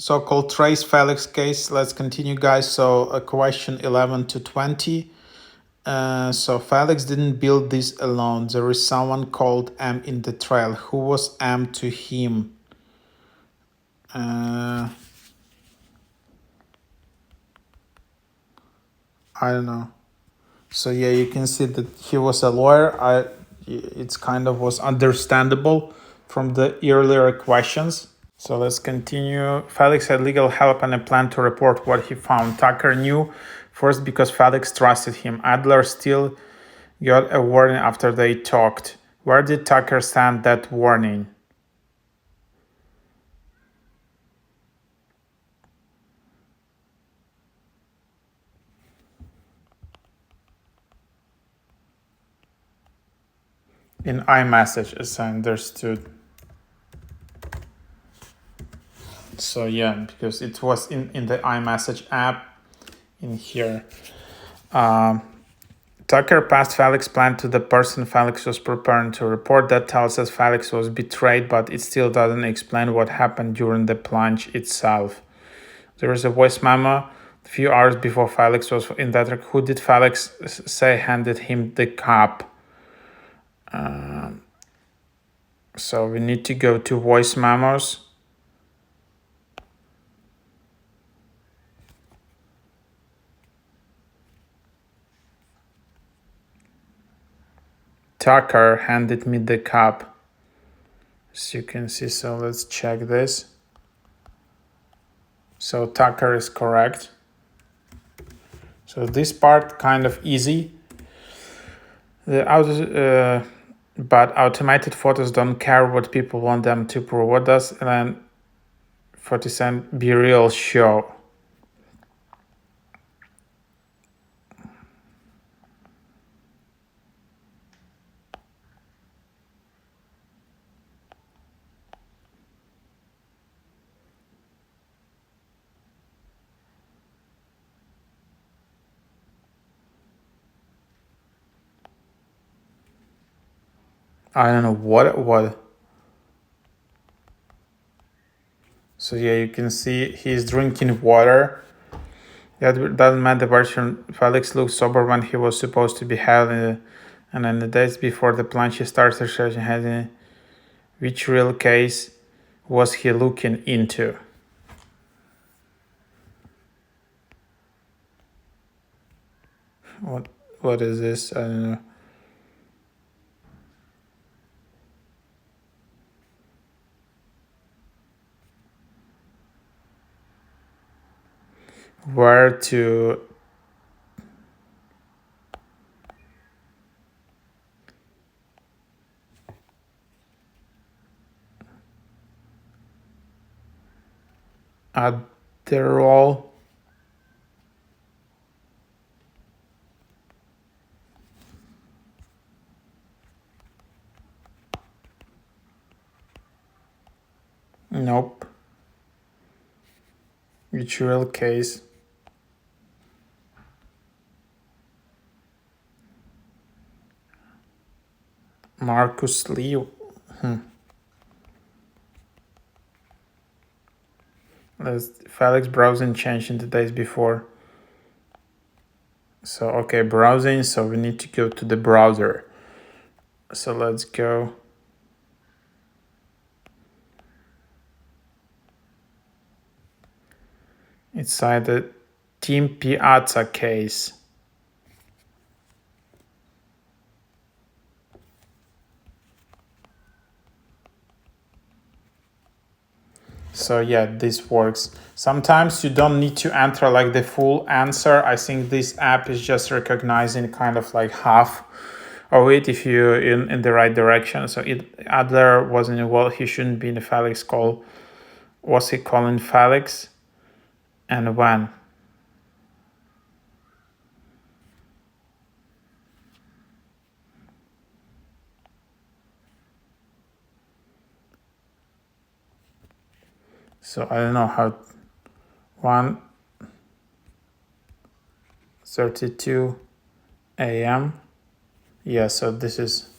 so-called trace FELIX case. Let's continue, guys. So question 11 to 20. So FELIX didn't build this alone. There is someone called M in the trial. Who was M to him? I don't know. So yeah, you can see that he was a lawyer. It's kind of was understandable from the earlier questions. So let's continue. FELIX had legal help and a plan to report what he found. Tucker knew first because FELIX trusted him. Adler still got a warning after they talked. Where did Tucker send that warning? In iMessage, as I understood. So yeah, because it was in the iMessage app in here. Tucker passed FELIX plan to the person FELIX was preparing to report. That tells us FELIX was betrayed, but it still doesn't explain what happened during the plunge itself. There is a voice memo a few hours before FELIX was in that. Who did FELIX say handed him the cup? So we need to go to voice memos. Tucker handed me the cup, as you can see. So let's check this. So Tucker is correct. So this part kind of easy. But automated photos don't care what people want them to prove. What does then 40 be real show? I don't know what. So yeah, you can see he's drinking water. That doesn't matter. Version FELIX looked sober when he was supposed to be held, and in the days before the plunge, he started researching which real case was he looking into. What is this? I don't know. Where to Adderall. Nope. Which real case? Marcus Lee. FELIX browsing changed in the days before. So okay, browsing. So we need to go to the browser. So let's go. Inside the Team Piazza case. So yeah, this works. Sometimes you don't need to enter like the full answer. I think this app is just recognizing kind of like half of it if you're in the right direction. So Adler wasn't involved. He shouldn't be in the FELIX call. Was he calling FELIX? And when? So I don't know how. 1:32 a.m. Yeah, so this is.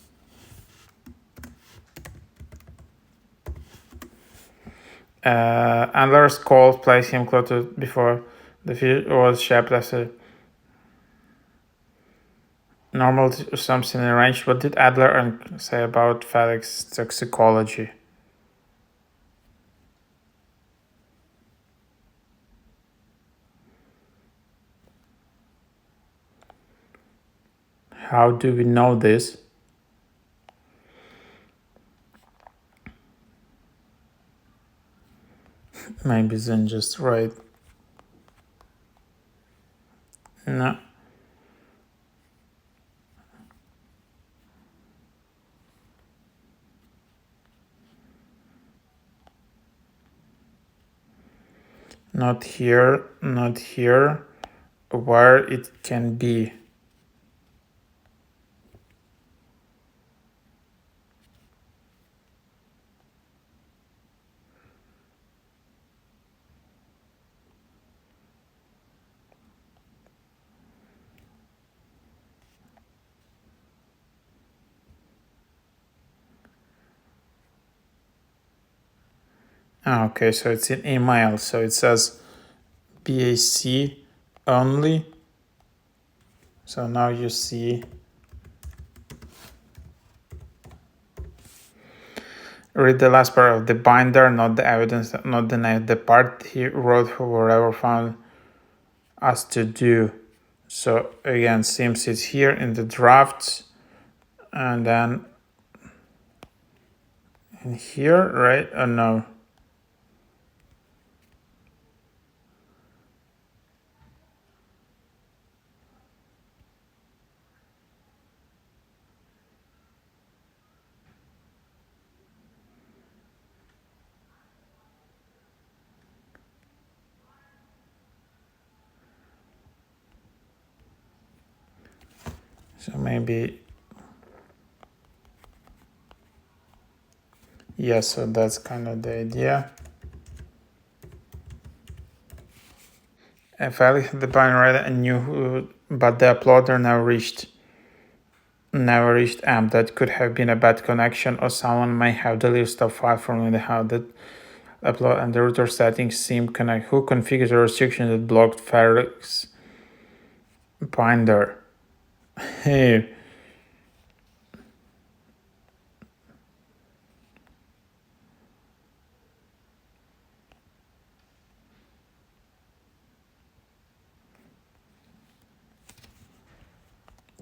Adler's call placed him close to before the fish was shaped as a normal or something arranged. What did Adler say about Felix's toxicology? How do we know this? Maybe then just right. No. Not here, not here. Where it can be. Okay, so it's in email. So it says BAC only. So now you see. Read the last part of the binder, not the evidence, not the name, the part he wrote for whatever found us to do. So again, seems it's here in the drafts, and then in here, right? Oh no. So maybe, yeah, so that's kind of the idea. If FELIX had the binary and knew who, but the uploader never reached AMP. That could have been a bad connection, or someone may have deleted stuff file from the how that upload and the router settings seem connect. Who configured the restriction that blocked FELIX binder? Hey.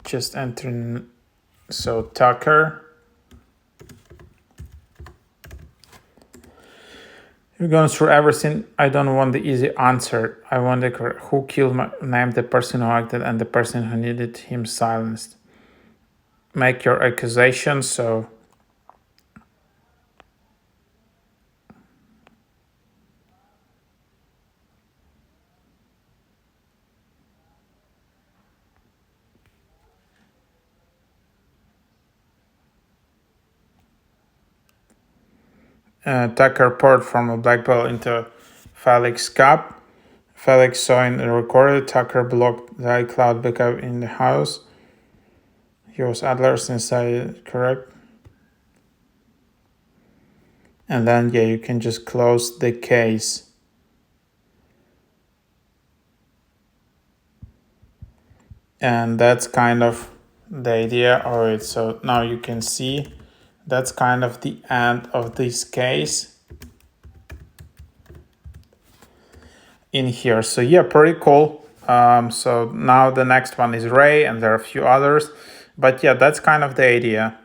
Just entering. So Tucker. We're going through everything. I don't want the easy answer. I want the who killed name the person who acted and the person who needed him silenced. Make your accusation. So Tucker poured from a black bottle into FELIX cup. FELIX saw in the recorded. Tucker blocked the iCloud backup in the house. He was Adler's inside, correct? And then, yeah, you can just close the case. And that's kind of the idea of it. So now you can see that's kind of the end of this case in here. So yeah, pretty cool. So now the next one is Ray, and there are a few others. But yeah, that's kind of the idea.